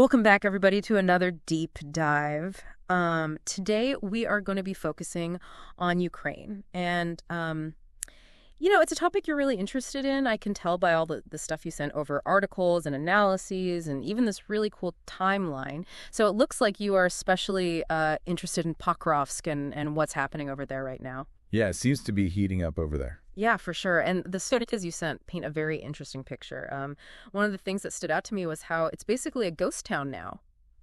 Welcome back, everybody, to another deep dive. Today, we are going to be focusing on Ukraine. And, it's a topic you're really interested in. I can tell by all the stuff you sent over, articles and analyses, and even this really cool timeline. So it looks like you are especially interested in Pokrovsk and what's happening over there right now. Yeah, it seems to be heating up over there. Yeah, for sure. And the photos you sent paint a very interesting picture. One of the things that stood out to me was how it's basically a ghost town now.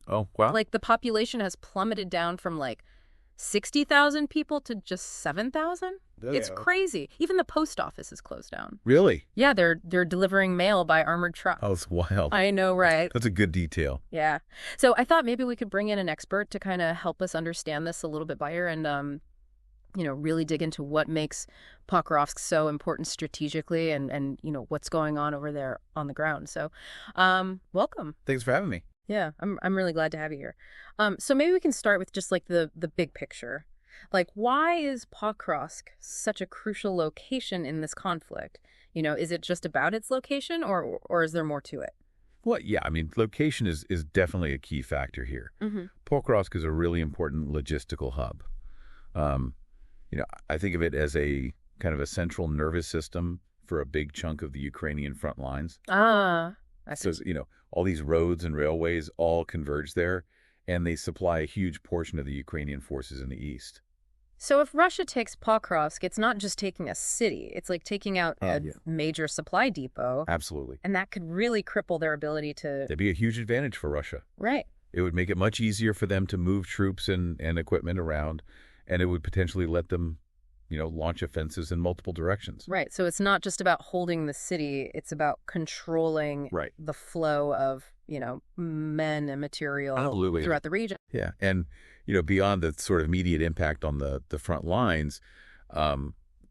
Oh, wow. Like the population has plummeted down from like 60,000 people to just 7,000. It's crazy. Even the post office is closed down. Really? Yeah, they're delivering mail by armored truck. Oh, it's wild. I know, right? That's a good detail. Yeah. So I thought maybe we could bring in an expert to kind of help us understand this a little bit better and really dig into what makes Pokrovsk so important strategically and what's going on over there on the ground. So, welcome. Thanks for having me. Yeah, I'm really glad to have you here. So maybe we can start with just like the big picture. Like, why is Pokrovsk such a crucial location in this conflict? Is it just about its location or is there more to it? Well, yeah, I mean, location is definitely a key factor here. Mm-hmm. Pokrovsk is a really important logistical hub. I think of it as a kind of a central nervous system for a big chunk of the Ukrainian front lines. I see. So, all these roads and railways all converge there, and they supply a huge portion of the Ukrainian forces in the east. So if Russia takes Pokrovsk, it's not just taking a city. It's like taking out a major supply depot. Absolutely. And that could really cripple their ability to... That'd be a huge advantage for Russia. Right. It would make it much easier for them to move troops and equipment around, and it would potentially let them, launch offensives in multiple directions. Right. So it's not just about holding the city. It's about controlling the flow of, men and material throughout the region. Yeah. And, beyond the sort of immediate impact on the front lines,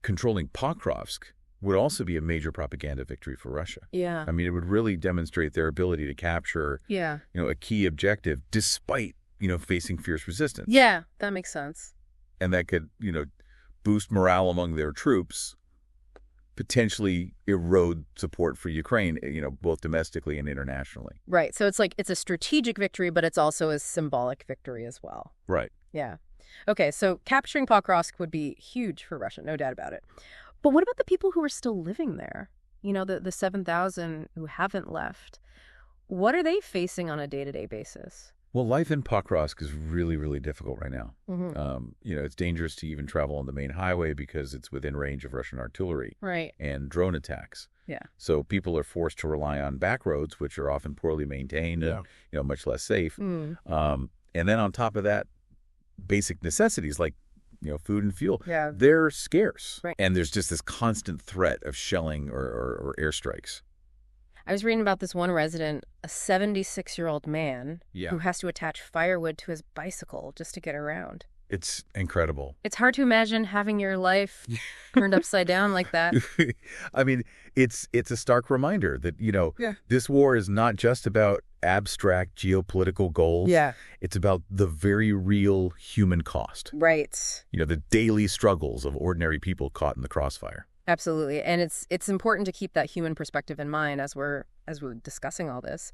controlling Pokrovsk would also be a major propaganda victory for Russia. Yeah. I mean, it would really demonstrate their ability to capture, a key objective despite, facing fierce resistance. Yeah, that makes sense. And that could, boost morale among their troops, potentially erode support for Ukraine, both domestically and internationally. Right. So it's a strategic victory, but it's also a symbolic victory as well. Right. Yeah. Okay, so capturing Pokrovsk would be huge for Russia, no doubt about it. But what about the people who are still living there? The 7,000 who haven't left. What are they facing on a day-to-day basis? Well, life in Pokrovsk is really, really difficult right now. Mm-hmm. It's dangerous to even travel on the main highway because it's within range of Russian artillery and drone attacks. Yeah. So people are forced to rely on back roads, which are often poorly maintained and much less safe. Mm. And then on top of that, basic necessities like food and fuel, they're scarce. Right. And there's just this constant threat of shelling or airstrikes. I was reading about this one resident, a 76-year-old man who has to attach firewood to his bicycle just to get around. It's incredible. It's hard to imagine having your life turned upside down like that. I mean, it's a stark reminder that, this war is not just about abstract geopolitical goals. Yeah. It's about the very real human cost. Right. The daily struggles of ordinary people caught in the crossfire. Absolutely. And it's important to keep that human perspective in mind as we're discussing all this.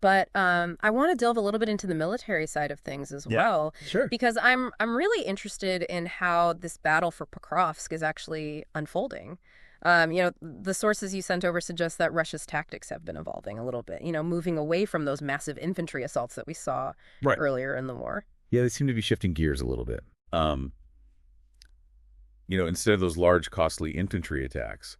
But I want to delve a little bit into the military side of things as well. Sure. Because I'm really interested in how this battle for Pokrovsk is actually unfolding. The sources you sent over suggest that Russia's tactics have been evolving a little bit, moving away from those massive infantry assaults that we saw earlier in the war. Yeah, they seem to be shifting gears a little bit. Instead of those large, costly infantry attacks,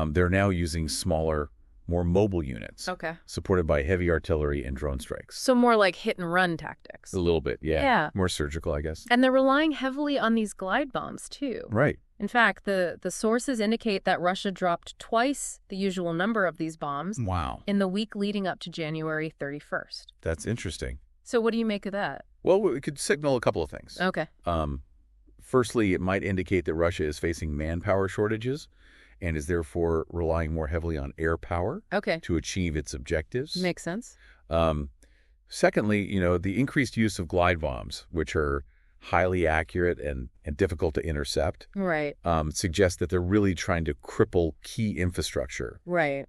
they're now using smaller, more mobile units. Okay. Supported by heavy artillery and drone strikes. So more like hit-and-run tactics. A little bit, yeah. Yeah. More surgical, I guess. And they're relying heavily on these glide bombs, too. Right. In fact, the sources indicate that Russia dropped twice the usual number of these bombs in the week leading up to January 31st. That's interesting. So what do you make of that? Well, it could signal a couple of things. Okay. Firstly, it might indicate that Russia is facing manpower shortages and is therefore relying more heavily on air power to achieve its objectives. Makes sense. Secondly, the increased use of glide bombs, which are highly accurate and difficult to intercept, suggests that they're really trying to cripple key infrastructure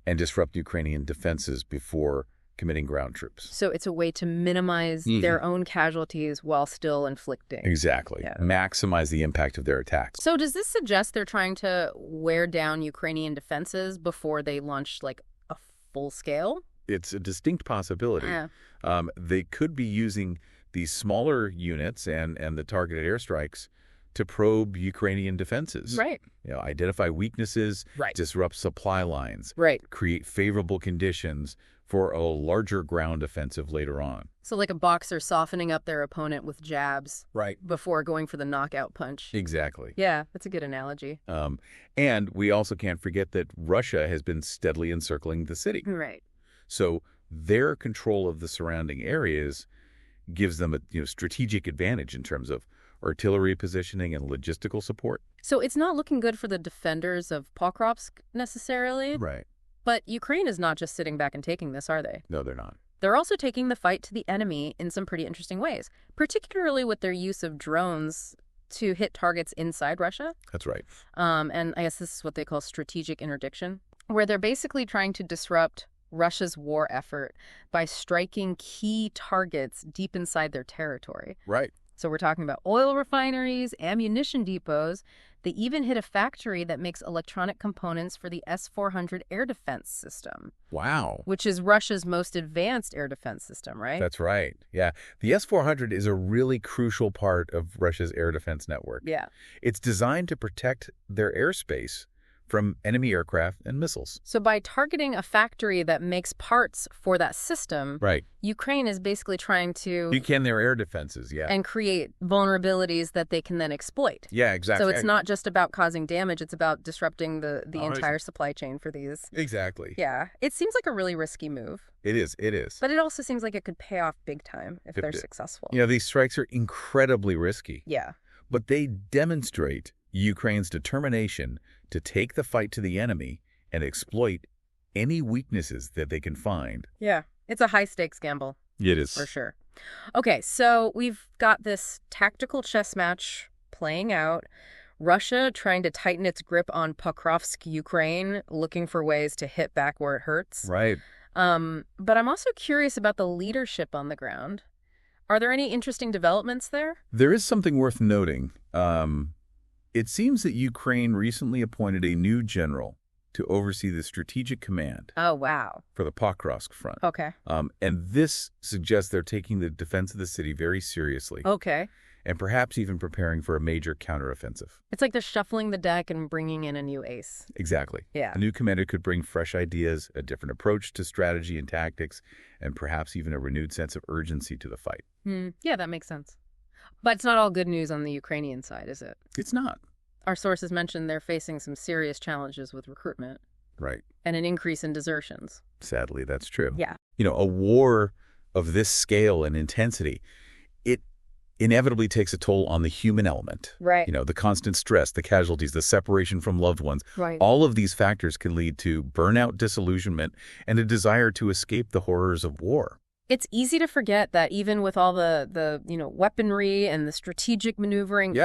and disrupt Ukrainian defenses before committing ground troops. So it's a way to minimize their own casualties while still inflicting. Exactly. Yeah. Maximize the impact of their attacks. So does this suggest they're trying to wear down Ukrainian defenses before they launch like a full scale? It's a distinct possibility. Yeah. They could be using these smaller units and the targeted airstrikes to probe Ukrainian defenses. Right. Identify weaknesses, disrupt supply lines, create favorable conditions for a larger ground offensive later on. So like a boxer softening up their opponent with jabs before going for the knockout punch. Exactly. Yeah, that's a good analogy. And we also can't forget that Russia has been steadily encircling the city. Right. So their control of the surrounding areas gives them a strategic advantage in terms of artillery positioning and logistical support. So it's not looking good for the defenders of Pokrovsk necessarily. Right. But Ukraine is not just sitting back and taking this, are they? No, they're not. They're also taking the fight to the enemy in some pretty interesting ways, particularly with their use of drones to hit targets inside Russia. That's right. And I guess this is what they call strategic interdiction, where they're basically trying to disrupt Russia's war effort by striking key targets deep inside their territory. Right. So we're talking about oil refineries, ammunition depots. They even hit a factory that makes electronic components for the S-400 air defense system. Wow. Which is Russia's most advanced air defense system, right? That's right. Yeah. The S-400 is a really crucial part of Russia's air defense network. Yeah. It's designed to protect their airspace from enemy aircraft and missiles. So by targeting a factory that makes parts for that system, Ukraine is basically trying to weaken their air defenses, and create vulnerabilities that they can then exploit. Yeah, exactly. So it's not just about causing damage, it's about disrupting the entire supply chain for these. Exactly. Yeah. It seems like a really risky move. It is. But it also seems like it could pay off big time if they're successful. These strikes are incredibly risky. Yeah. But they demonstrate Ukraine's determination to take the fight to the enemy and exploit any weaknesses that they can find. Yeah, it's a high-stakes gamble. It is. For sure. Okay, so we've got this tactical chess match playing out. Russia trying to tighten its grip on Pokrovsk, Ukraine, looking for ways to hit back where it hurts. Right. But I'm also curious about the leadership on the ground. Are there any interesting developments there? There is something worth noting. It seems that Ukraine recently appointed a new general to oversee the strategic command. Oh, wow. For the Pokrovsk front. Okay. And this suggests they're taking the defense of the city very seriously. Okay. And perhaps even preparing for a major counteroffensive. It's like they're shuffling the deck and bringing in a new ace. Exactly. Yeah. A new commander could bring fresh ideas, a different approach to strategy and tactics, and perhaps even a renewed sense of urgency to the fight. Yeah, that makes sense. But it's not all good news on the Ukrainian side, is it? It's not. Our sources mentioned they're facing some serious challenges with recruitment. Right. And an increase in desertions. Sadly, that's true. Yeah. A war of this scale and intensity, it inevitably takes a toll on the human element. Right. The constant stress, the casualties, the separation from loved ones. Right. All of these factors can lead to burnout, disillusionment, and a desire to escape the horrors of war. It's easy to forget that even with all the weaponry and the strategic maneuvering,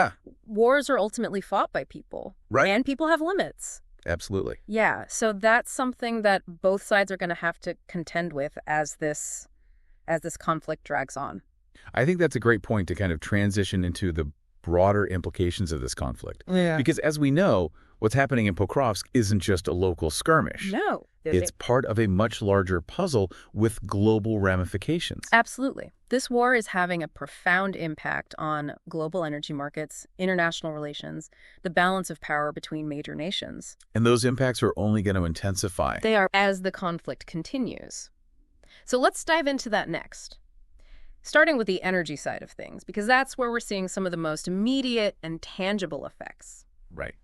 wars are ultimately fought by people. Right. And people have limits. Absolutely. Yeah. So that's something that both sides are going to have to contend with as this conflict drags on. I think that's a great point to kind of transition into the broader implications of this conflict. Yeah. Because as we know, what's happening in Pokrovsk isn't just a local skirmish. No. It's part of a much larger puzzle with global ramifications. Absolutely. This war is having a profound impact on global energy markets, international relations, the balance of power between major nations. And those impacts are only going to intensify. They are as the conflict continues. So let's dive into that next. Starting with the energy side of things, because that's where we're seeing some of the most immediate and tangible effects. Right.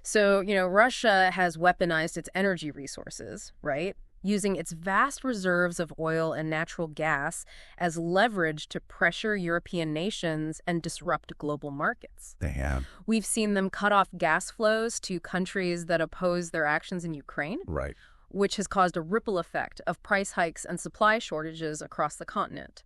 So, Russia has weaponized its energy resources, right? Using its vast reserves of oil and natural gas as leverage to pressure European nations and disrupt global markets. They have. We've seen them cut off gas flows to countries that oppose their actions in Ukraine. Right. Which has caused a ripple effect of price hikes and supply shortages across the continent.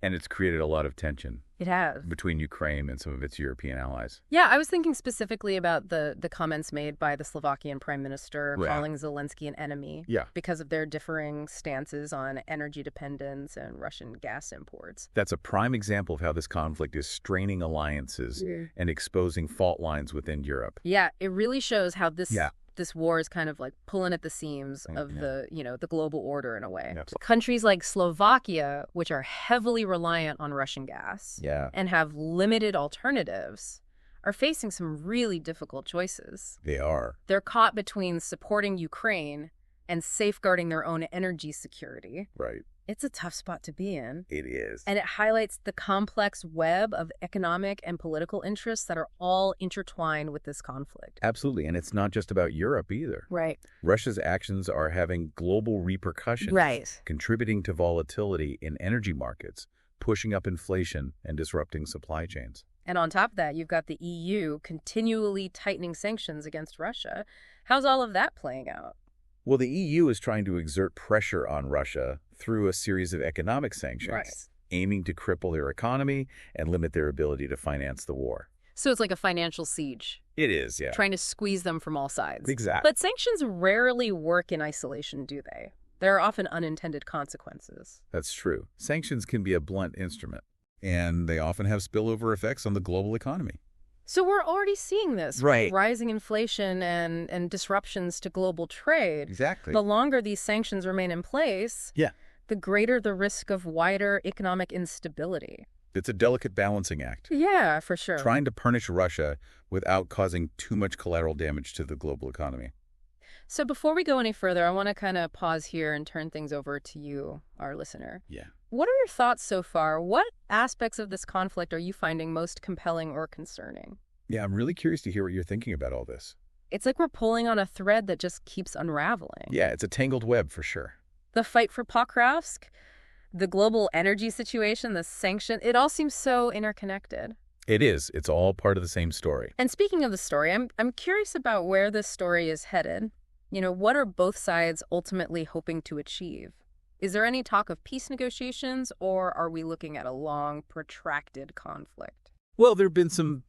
And it's created a lot of tension. It has. Between Ukraine and some of its European allies. Yeah, I was thinking specifically about the comments made by the Slovakian prime minister calling Zelensky an enemy because of their differing stances on energy dependence and Russian gas imports. That's a prime example of how this conflict is straining alliances and exposing fault lines within Europe. Yeah, it really shows how this war is kind of like pulling at the seams of the global order in a way. Yeah. Countries like Slovakia, which are heavily reliant on Russian gas and have limited alternatives, are facing some really difficult choices. They are. They're caught between supporting Ukraine and safeguarding their own energy security. Right. It's a tough spot to be in. It is. And it highlights the complex web of economic and political interests that are all intertwined with this conflict. Absolutely. And it's not just about Europe either. Right. Russia's actions are having global repercussions. Right. Contributing to volatility in energy markets, pushing up inflation and disrupting supply chains. And on top of that, you've got the EU continually tightening sanctions against Russia. How's all of that playing out? Well, the EU is trying to exert pressure on Russia through a series of economic sanctions, aiming to cripple their economy and limit their ability to finance the war. So it's like a financial siege. It is, yeah. Trying to squeeze them from all sides. Exactly. But sanctions rarely work in isolation, do they? There are often unintended consequences. That's true. Sanctions can be a blunt instrument, and they often have spillover effects on the global economy. So we're already seeing this. Right. Rising inflation and disruptions to global trade. Exactly. The longer these sanctions remain in place, the greater the risk of wider economic instability. It's a delicate balancing act. Yeah, for sure. Trying to punish Russia without causing too much collateral damage to the global economy. So before we go any further, I want to kind of pause here and turn things over to you, our listener. Yeah. What are your thoughts so far? What aspects of this conflict are you finding most compelling or concerning? Yeah, I'm really curious to hear what you're thinking about all this. It's like we're pulling on a thread that just keeps unraveling. Yeah, it's a tangled web for sure. The fight for Pokrovsk, the global energy situation, the sanction, it all seems so interconnected. It is. It's all part of the same story. And speaking of the story, I'm curious about where this story is headed. You know, what are both sides ultimately hoping to achieve? Is there any talk of peace negotiations, or are we looking at a long, protracted conflict? Well, there have been some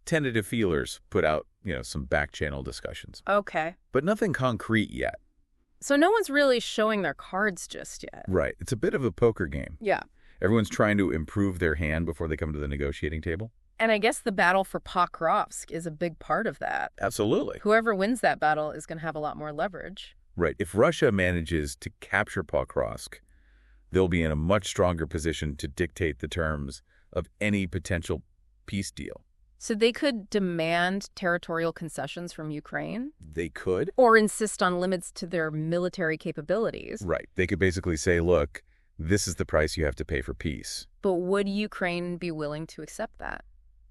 tentative feelers put out, some back-channel discussions. Okay. But nothing concrete yet. So no one's really showing their cards just yet. Right. It's a bit of a poker game. Yeah. Everyone's trying to improve their hand before they come to the negotiating table. And I guess the battle for Pokrovsk is a big part of that. Absolutely. Whoever wins that battle is going to have a lot more leverage. Right. If Russia manages to capture Pokrovsk, they'll be in a much stronger position to dictate the terms of any potential peace deal. So they could demand territorial concessions from Ukraine? They could. Or insist on limits to their military capabilities. Right. They could basically say, look, this is the price you have to pay for peace. But would Ukraine be willing to accept that?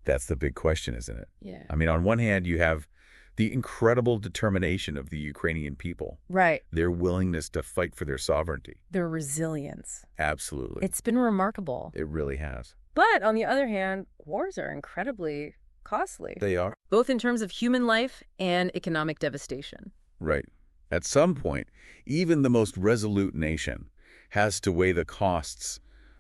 That's the big question, isn't it? Yeah. I mean, on one hand, you have the incredible determination of the Ukrainian people. Right. Their willingness to fight for their sovereignty. Their resilience. Absolutely. It's been remarkable. It really has. But on the other hand, wars are incredibly costly. They are. Both in terms of human life and economic devastation. Right. At some point, even the most resolute nation has to weigh the costs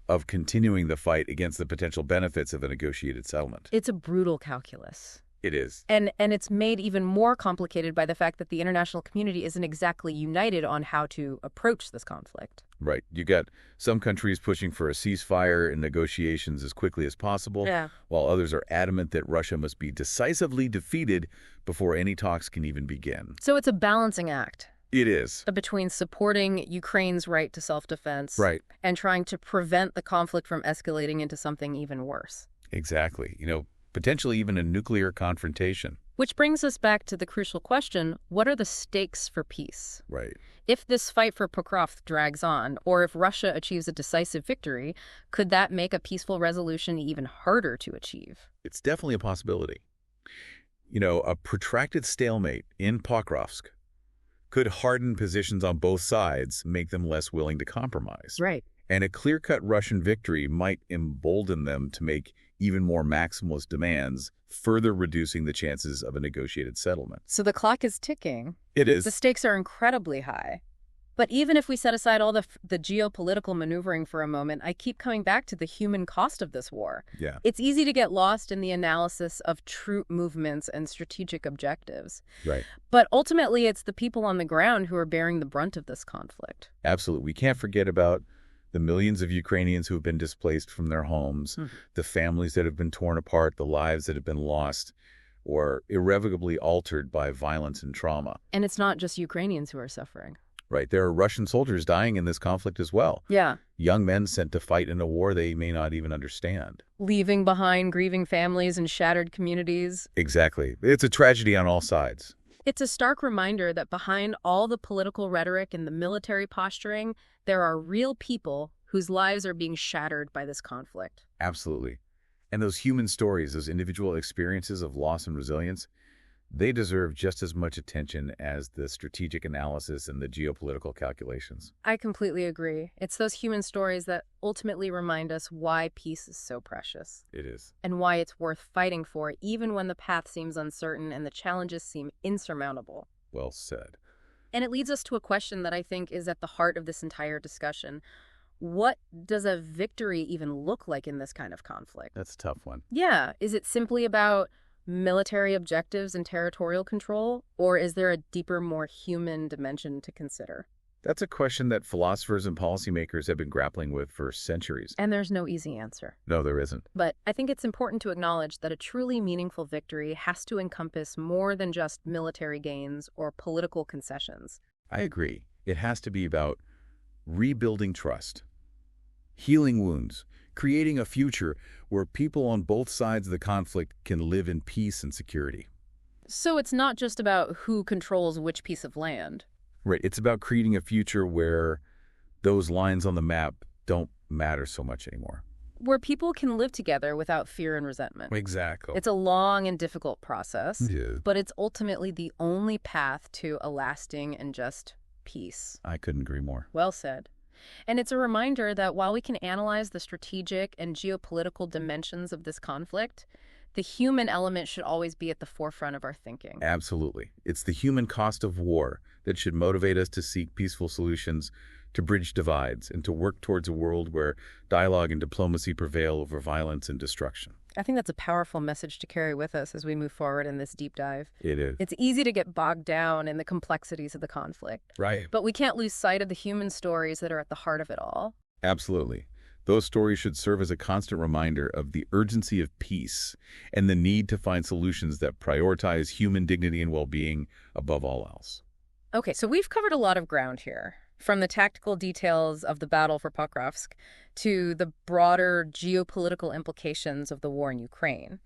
of continuing the fight against the potential benefits of a negotiated settlement. It's a brutal calculus. It is. And it's made even more complicated by the fact that the international community isn't exactly united on how to approach this conflict. Right. You got some countries pushing for a ceasefire and negotiations as quickly as possible, while others are adamant that Russia must be decisively defeated before any talks can even begin. So it's a balancing act. It is. Between supporting Ukraine's right to self-defense and trying to prevent the conflict from escalating into something even worse. Exactly. Potentially even a nuclear confrontation. Which brings us back to the crucial question, what are the stakes for peace? Right. If this fight for Pokrovsk drags on, or if Russia achieves a decisive victory, could that make a peaceful resolution even harder to achieve? It's definitely a possibility. A protracted stalemate in Pokrovsk could harden positions on both sides, make them less willing to compromise. Right. And a clear-cut Russian victory might embolden them to make even more maximalist demands, further reducing the chances of a negotiated settlement. So the clock is ticking. It is. The stakes are incredibly high. But even if we set aside all the geopolitical maneuvering for a moment, I keep coming back to the human cost of this war. Yeah. It's easy to get lost in the analysis of troop movements and strategic objectives. Right. But ultimately, it's the people on the ground who are bearing the brunt of this conflict. Absolutely. We can't forget about the millions of Ukrainians who have been displaced from their homes, the families that have been torn apart, the lives that have been lost or irrevocably altered by violence and trauma. And it's not just Ukrainians who are suffering. Right. There are Russian soldiers dying in this conflict as well. Yeah. Young men sent to fight in a war they may not even understand. Leaving behind grieving families and shattered communities. Exactly. It's a tragedy on all sides. It's a stark reminder that behind all the political rhetoric and the military posturing, there are real people whose lives are being shattered by this conflict. Absolutely. And those human stories, those individual experiences of loss and resilience, they deserve just as much attention as the strategic analysis and the geopolitical calculations. I completely agree. It's those human stories that ultimately remind us why peace is so precious. It is. And why it's worth fighting for, even when the path seems uncertain and the challenges seem insurmountable. Well said. And it leads us to a question that I think is at the heart of this entire discussion. What does a victory even look like in this kind of conflict? That's a tough one. Yeah. Is it simply about military objectives and territorial control, or is there a deeper, more human dimension to consider? That's a question that philosophers and policymakers have been grappling with for centuries. And there's no easy answer. No, there isn't. But I think it's important to acknowledge that a truly meaningful victory has to encompass more than just military gains or political concessions. I agree. It has to be about rebuilding trust, healing wounds, creating a future where people on both sides of the conflict can live in peace and security. So it's not just about who controls which piece of land. Right. It's about creating a future where those lines on the map don't matter so much anymore. Where people can live together without fear and resentment. Exactly. It's a long and difficult process, Yeah. but it's ultimately the only path to a lasting and just peace. I couldn't agree more. Well said. And it's a reminder that while we can analyze the strategic and geopolitical dimensions of this conflict, the human element should always be at the forefront of our thinking. Absolutely. It's the human cost of war that should motivate us to seek peaceful solutions, to bridge divides, and to work towards a world where dialogue and diplomacy prevail over violence and destruction. I think that's a powerful message to carry with us as we move forward in this deep dive. It is. It's easy to get bogged down in the complexities of the conflict. Right. But we can't lose sight of the human stories that are at the heart of it all. Absolutely. Those stories should serve as a constant reminder of the urgency of peace and the need to find solutions that prioritize human dignity and well-being above all else. Okay, so we've covered a lot of ground here, from the tactical details of the battle for Pokrovsk to the broader geopolitical implications of the war in Ukraine.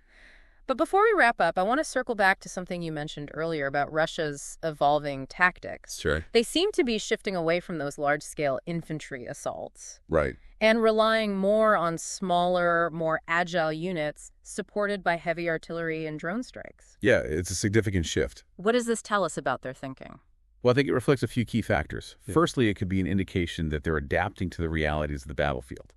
But before we wrap up, I want to circle back to something you mentioned earlier about Russia's evolving tactics. Sure. They seem to be shifting away from those large-scale infantry assaults. Right. And relying more on smaller, more agile units supported by heavy artillery and drone strikes. Yeah, it's a significant shift. What does this tell us about their thinking? Well, I think it reflects a few key factors. Yeah. Firstly, it could be an indication that they're adapting to the realities of the battlefield.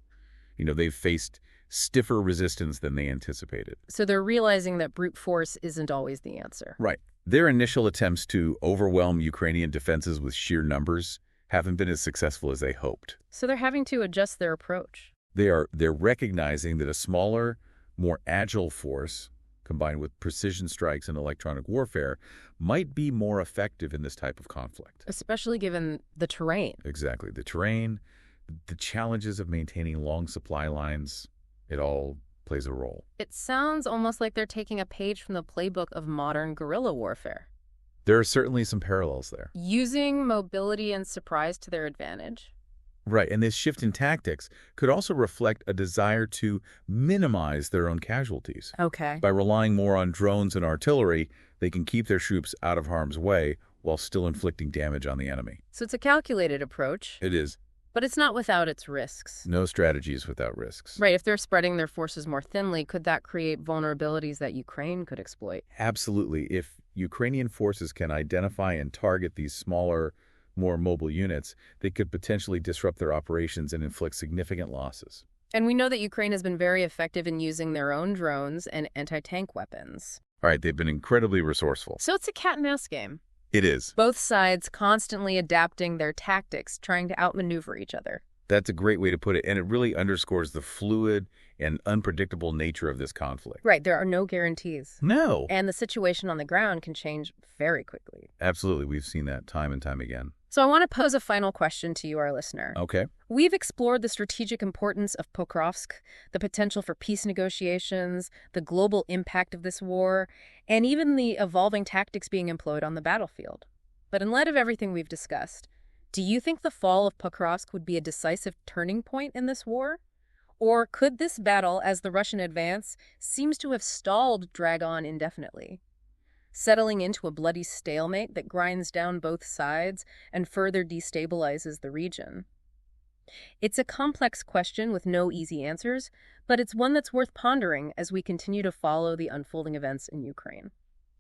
They've faced stiffer resistance than they anticipated. So they're realizing that brute force isn't always the answer. Right. Their initial attempts to overwhelm Ukrainian defenses with sheer numbers haven't been as successful as they hoped. So they're having to adjust their approach. They're recognizing that a smaller, more agile force, combined with precision strikes and electronic warfare, might be more effective in this type of conflict. Especially given the terrain. Exactly. The terrain, the challenges of maintaining long supply lines, it all plays a role. It sounds almost like they're taking a page from the playbook of modern guerrilla warfare. There are certainly some parallels there. Using mobility and surprise to their advantage. Right, and this shift in tactics could also reflect a desire to minimize their own casualties. Okay. By relying more on drones and artillery, they can keep their troops out of harm's way while still inflicting damage on the enemy. So it's a calculated approach. It is. But it's not without its risks. No strategies without risks. Right. If they're spreading their forces more thinly, could that create vulnerabilities that Ukraine could exploit? Absolutely. If Ukrainian forces can identify and target these smaller, more mobile units, they could potentially disrupt their operations and inflict significant losses. And we know that Ukraine has been very effective in using their own drones and anti-tank weapons. All right, they've been incredibly resourceful. So it's a cat and mouse game. It is. Both sides constantly adapting their tactics, trying to outmaneuver each other. That's a great way to put it, and it really underscores the fluid and unpredictable nature of this conflict. Right, there are no guarantees. No. And the situation on the ground can change very quickly. Absolutely. We've seen that time and time again. So I want to pose a final question to you, our listener. Okay. We've explored the strategic importance of Pokrovsk, the potential for peace negotiations, the global impact of this war, and even the evolving tactics being employed on the battlefield. But in light of everything we've discussed, do you think the fall of Pokrovsk would be a decisive turning point in this war? Or could this battle, as the Russian advance seems to have stalled, drag on indefinitely, settling into a bloody stalemate that grinds down both sides and further destabilizes the region? It's a complex question with no easy answers, but it's one that's worth pondering as we continue to follow the unfolding events in Ukraine.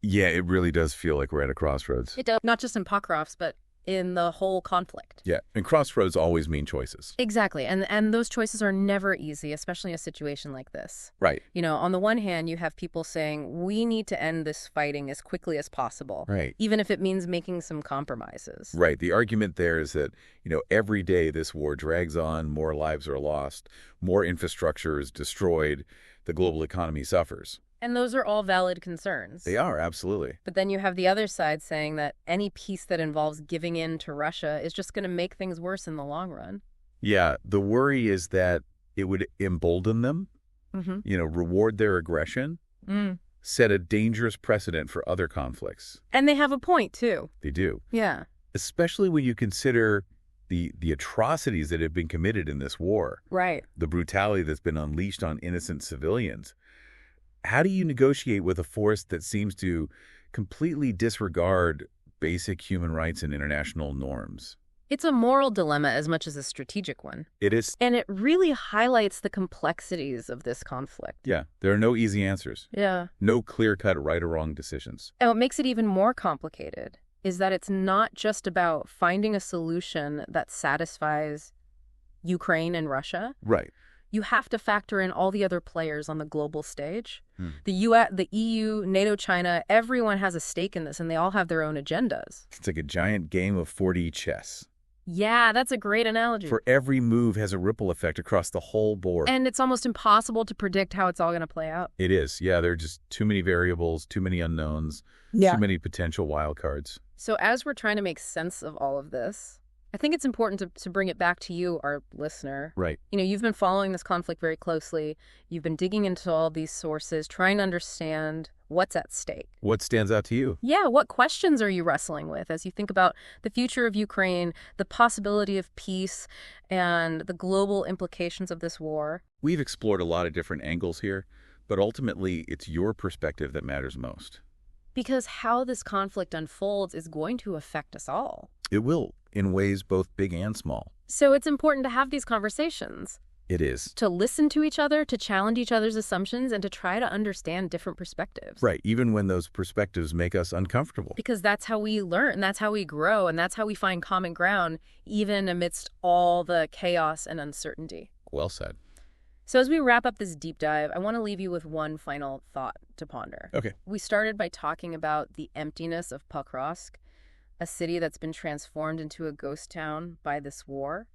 Yeah, it really does feel like we're at a crossroads. It does, not just in Pokrovsk, but in the whole conflict. Yeah, and crossroads always mean choices. Exactly, and those choices are never easy, especially in a situation like this. Right. You know, on the one hand, you have people saying, we need to end this fighting as quickly as possible. Right. Even if it means making some compromises. Right. The argument there is that, every day this war drags on, more lives are lost, more infrastructure is destroyed, the global economy suffers. And those are all valid concerns. They are, absolutely. But then you have the other side saying that any peace that involves giving in to Russia is just going to make things worse in the long run. Yeah, the worry is that it would embolden them, reward their aggression, set a dangerous precedent for other conflicts. And they have a point, too. They do. Yeah. Especially when you consider the atrocities that have been committed in this war. Right. The brutality that's been unleashed on innocent civilians. How do you negotiate with a force that seems to completely disregard basic human rights and international norms? It's a moral dilemma as much as a strategic one. It is. And it really highlights the complexities of this conflict. Yeah, there are no easy answers. Yeah. No clear-cut right or wrong decisions. And what makes it even more complicated is that it's not just about finding a solution that satisfies Ukraine and Russia. Right. You have to factor in all the other players on the global stage. The US, the EU, NATO, China, everyone has a stake in this, and they all have their own agendas. It's like a giant game of 4D chess. Yeah, that's a great analogy. For every move has a ripple effect across the whole board. And it's almost impossible to predict how it's all going to play out. It is. Yeah, there are just too many variables, too many unknowns, too many potential wild cards. So as we're trying to make sense of all of this, I think it's important to bring it back to you, our listener. Right. You've been following this conflict very closely. You've been digging into all these sources, trying to understand what's at stake. What stands out to you? Yeah, what questions are you wrestling with as you think about the future of Ukraine, the possibility of peace, and the global implications of this war? We've explored a lot of different angles here, but ultimately it's your perspective that matters most. Because how this conflict unfolds is going to affect us all. It will, in ways both big and small. So it's important to have these conversations. It is. To listen to each other, to challenge each other's assumptions, and to try to understand different perspectives. Right, even when those perspectives make us uncomfortable. Because that's how we learn, that's how we grow, and that's how we find common ground, even amidst all the chaos and uncertainty. Well said. So as we wrap up this deep dive, I want to leave you with one final thought to ponder. Okay. We started by talking about the emptiness of Pokrovsk, a city that's been transformed into a ghost town by this war.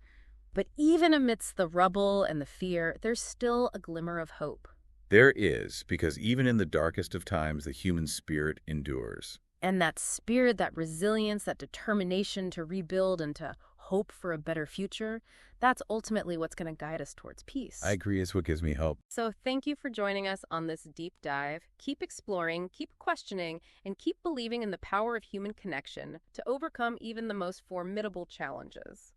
But even amidst the rubble and the fear, there's still a glimmer of hope. There is, because even in the darkest of times, the human spirit endures. And that spirit, that resilience, that determination to rebuild and to hope for a better future, that's ultimately what's going to guide us towards peace. I agree, it's what gives me hope. So thank you for joining us on this deep dive. Keep exploring, keep questioning, and keep believing in the power of human connection to overcome even the most formidable challenges.